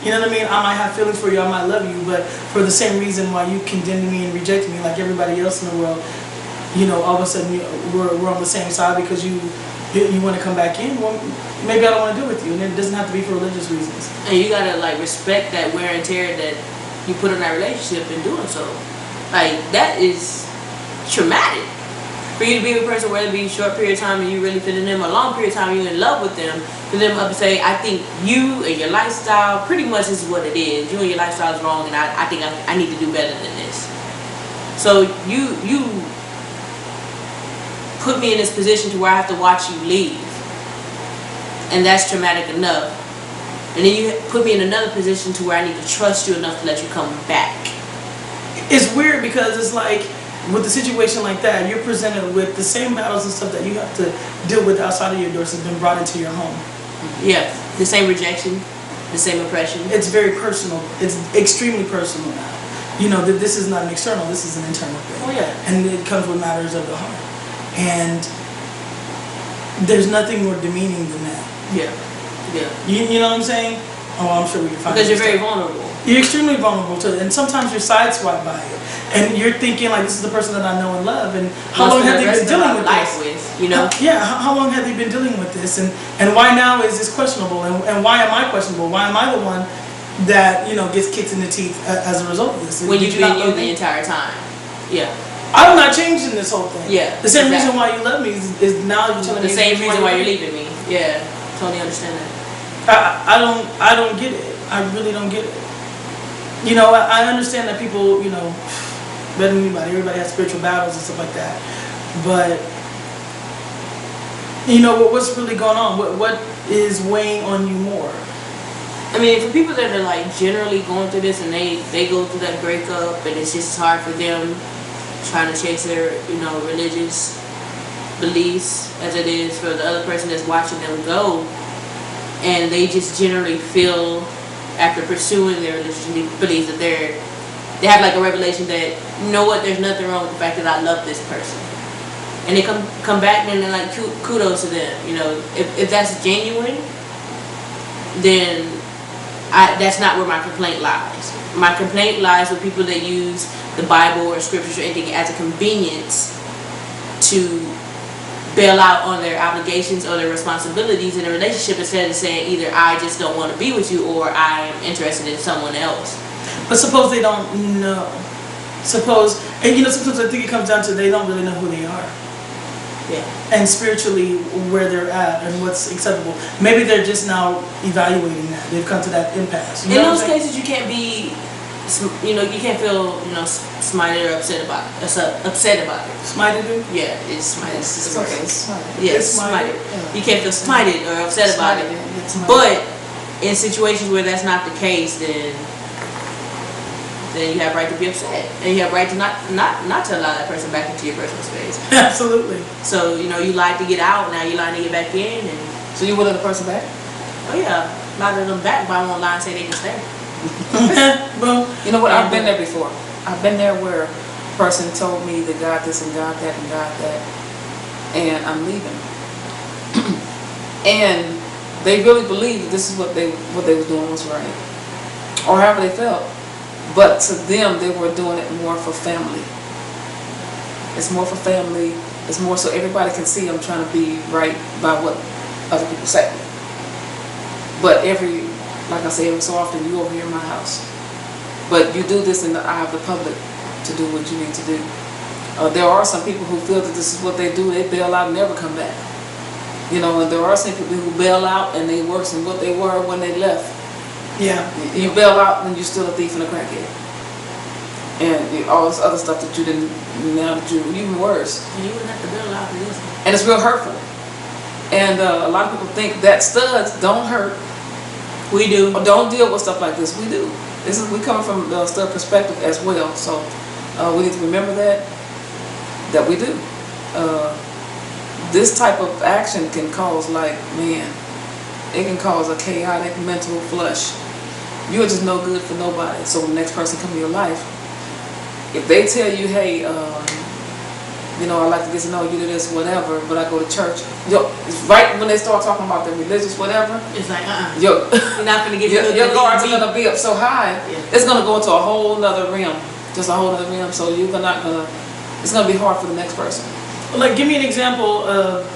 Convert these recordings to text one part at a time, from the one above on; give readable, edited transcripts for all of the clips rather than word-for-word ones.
You know what I mean? I might have feelings for you, I might love you, but for the same reason why you condemned me and rejected me like everybody else in the world, all of a sudden we're on the same side because you want to come back in. Well, maybe I don't want to do it with you, and it doesn't have to be for religious reasons. And you gotta like respect that wear and tear that you put in that relationship in doing so. Like that is traumatic. For you to be with a person, whether it be a short period of time and you really fit in them, a long period of time you're in love with them, for them up and say, I think you and your lifestyle pretty much is what it is. You and your lifestyle is wrong, and I think I need to do better than this. So you put me in this position to where I have to watch you leave, and that's traumatic enough. And then you put me in another position to where I need to trust you enough to let you come back. It's weird because it's like, with a situation like that, you're presented with the same battles and stuff that you have to deal with outside of your doors has been brought into your home. Yeah, the same rejection, the same oppression. It's very personal. It's extremely personal now. This is not an external, this is an internal thing. Oh yeah. And it comes with matters of the heart. And there's nothing more demeaning than that. Yeah. You know what I'm saying? Oh, I'm sure we can find. Because you're very vulnerable. You're extremely vulnerable to it, and sometimes you're sideswiped by it, and you're thinking like, this is the person that I know and love, and how long have they been dealing with this? How long have they been dealing with this, and why now is this questionable, and why am I questionable? Why am I the one that gets kicked in the teeth as a result of this? When you've been you the entire time. Yeah. I'm not changing this whole thing. Yeah. The same reason why you love me is now you're telling me the same reason why you're leaving me. Yeah. Totally understand that. I don't get it. I really don't get it. I understand that people, better than anybody, everybody has spiritual battles and stuff like that. But, what's really going on? What is weighing on you more? I mean, for people that are like generally going through this and they go through that breakup and it's just hard for them trying to chase their, religious beliefs as it is for the other person that's watching them go, and they just generally feel after pursuing their religious beliefs that they have like a revelation that, there's nothing wrong with the fact that I love this person, and they come back and they're like, kudos to them. If that's genuine, then that's not where my complaint lies. My complaint lies with people that use the Bible or scriptures or anything as a convenience to bail out on their obligations or their responsibilities in a relationship, instead of saying either I just don't want to be with you or I am interested in someone else. But suppose they don't know. Sometimes I think it comes down to they don't really know who they are. Yeah. And spiritually where they're at and what's acceptable. Maybe they're just now evaluating that. They've come to that impasse. In those cases, you can't be, you can't feel, smited or upset about it. Smited? Yeah, it's smited. It's okay. It's smited. Yeah, it's smited. Yeah. You can't feel smited or upset about it. But in situations where that's not the case, then you have right to be upset, and you have right to not to allow that person back into your personal space. Absolutely. So you lied to get out, now you lying to get back in, and so you willing the person back? Oh yeah, lie to them back, but I won't lie and say they can stay. Well, you know what? I've been there before. I've been there where a person told me that God this and God that and God that, and I'm leaving, and they really believed that this is what they was doing was right, or however they felt. But to them, they were doing it more for family. It's more for family. It's more so everybody can see I'm trying to be right by what other people say. But like I say, every so often, you over here in my house. But you do this in the eye of the public to do what you need to do. There are some people who feel that this is what they do. They bail out and never come back. And there are some people who bail out and they worse than what they were when they left. Yeah. You bail out and you're still a thief and a crackhead. And all this other stuff that you didn't, now that you're even worse. And you wouldn't have to bail out for this. And it's real hurtful. And a lot of people think that studs don't hurt. We do. Or don't deal with stuff like this. We do. We come from the stud perspective as well. So we need to remember that we do. This type of action can cause it can cause a chaotic mental flush. You're just no good for nobody. So when the next person comes in your life, if they tell you, hey, you know, I like to get to know you, to this, whatever, but I go to church. Yo, right when they start talking about the religious whatever, it's like, you're not gonna get your guards are gonna be up so high, it's gonna go into a whole nother realm, just a whole nother realm. So you're not gonna, it's gonna be hard for the next person. Like, give me an example of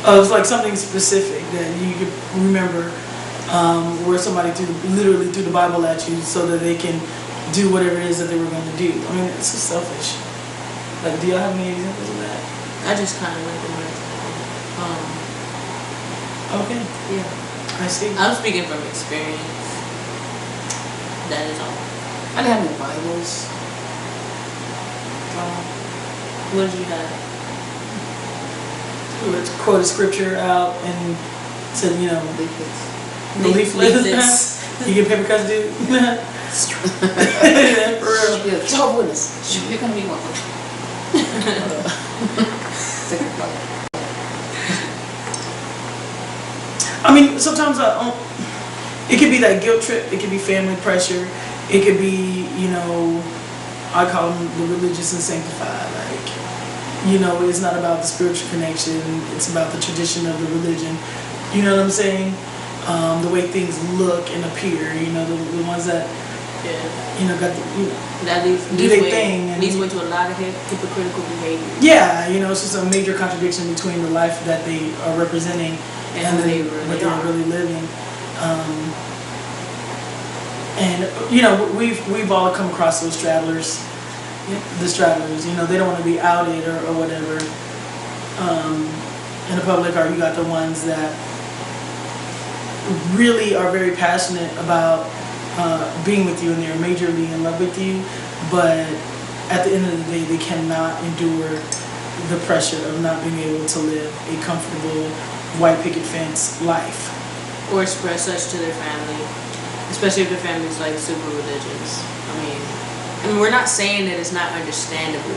of like something specific that you could remember, where somebody literally threw the Bible at you so that they can do whatever it is that they were going to do. I mean, it's so selfish. Like, do y'all have any examples of that? I just kind of went through it. Okay. Yeah. I see. I'm speaking from experience. That is all. I didn't have any Bibles. What did you have? Let's quote a scripture out and said, you know, leaflets. You get paper cuts, dude? For real. Yeah, Jehovah's Witness. You're gonna be one. I mean, sometimes it could be that guilt trip. It could be family pressure. It could be, you know, I call them the religious and sanctified. Like, you know, it's not about the spiritual connection. It's about the tradition of the religion. You know what I'm saying? The way things look and appear. You know, the ones that, you know, got the, you know, that leads do their thing. Leads to a lot of hypocritical behavior. Yeah, you know, it's just a major contradiction between the life that they are representing and what they're really living. And you know, we've all come across those stragglers. The stragglers, you know, they don't want to be outed or whatever in the public, or you got the ones that really are very passionate about being with you and they're majorly in love with you, but at the end of the day they cannot endure the pressure of not being able to live a comfortable white picket fence life. Or express such to their family, especially if their family's like super religious. I mean, we're not saying that it's not understandable.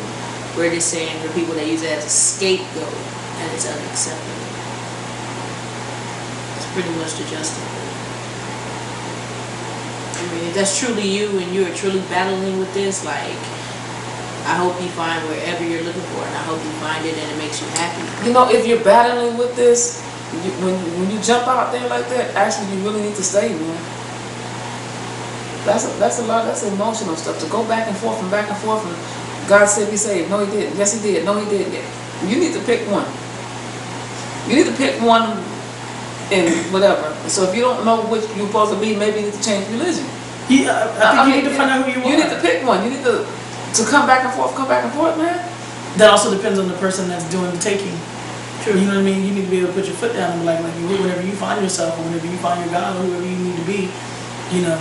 We're just saying for people that use it as a scapegoat, and it's unacceptable. It's pretty much the gist of it. I mean, if that's truly you and you are truly battling with this, like, I hope you find wherever you're looking for, and I hope you find it and it makes you happy. You know, if you're battling with this, when you jump out there like that, actually you really need to stay, man. That's a lot. That's emotional stuff to go back and forth and back and forth. And God said be saved. No, He didn't. Yes, He did. No, He didn't. You need to pick one. You need to pick one in whatever. So if you don't know which you're supposed to be, maybe you need to change religion. Yeah, I think you need to find out who you are. You need to pick one. You need to come back and forth, man. That also depends on the person that's doing the taking. True. You know what I mean? You need to be able to put your foot down and be like whenever you find yourself, or whenever you find your God, or whoever you need to be, you know,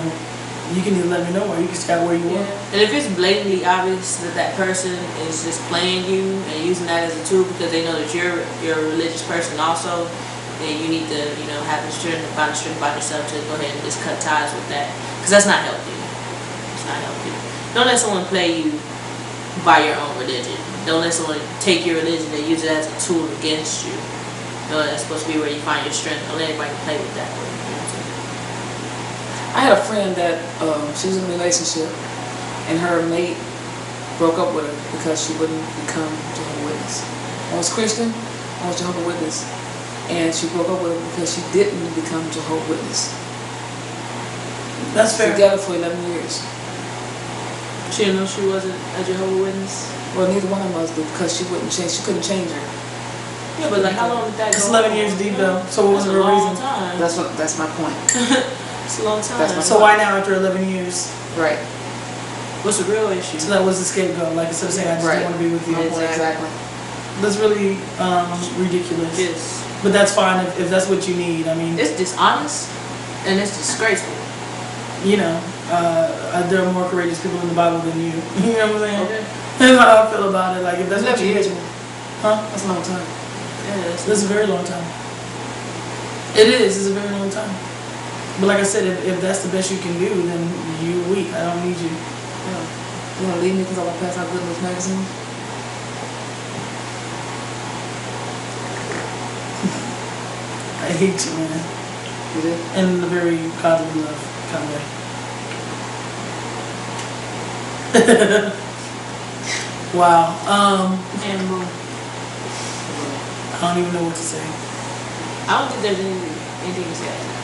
you can either let me know or you can start where you are. And if it's blatantly obvious that that person is just playing you and using that as a tool because they know that you're a religious person also, then you need to, you know, have the strength, find the strength by yourself to go ahead and just cut ties with that, because that's not healthy. It's not healthy. Don't let someone play you by your own religion. Don't let someone take your religion and use it as a tool against you. No, that's supposed to be where you find your strength. Don't let anybody play with that. I had a friend that she was in a relationship, and her mate broke up with her because she wouldn't become Jehovah's Witness. I was Christian, I was Jehovah's Witness, and she broke up with her because she didn't become Jehovah's Witness. That's fair. Together for 11 years. She didn't know she wasn't a Jehovah's Witness? Well, neither one of us did, because she wouldn't change. She couldn't change her. Yeah, but like, how long did that go? It's 11 years deep though, so what was the real reason? Time. That's my point. It's a long time. So why now after 11 years? Right. What's the real issue? So that was the scapegoat, like instead of saying I just don't want to be with you. Exactly. That's really ridiculous. Yes. But that's fine if that's what you need. I mean, it's dishonest and it's disgraceful. You know, there are more courageous people in the Bible than you. You know what I'm saying? Okay. That's how I feel about it. Like if that's what you need, huh? That's a long time. Yeah, that's a very long time. It is. It's a very long time. But like I said, if that's the best you can do, then you're weak. I don't need you. Yeah. You want to leave me because I want to pass out good news magazine? I hate you, man. You do? In a very godly love kind of way. Wow. And boom. I don't even know what to say. I don't think there's anything to say.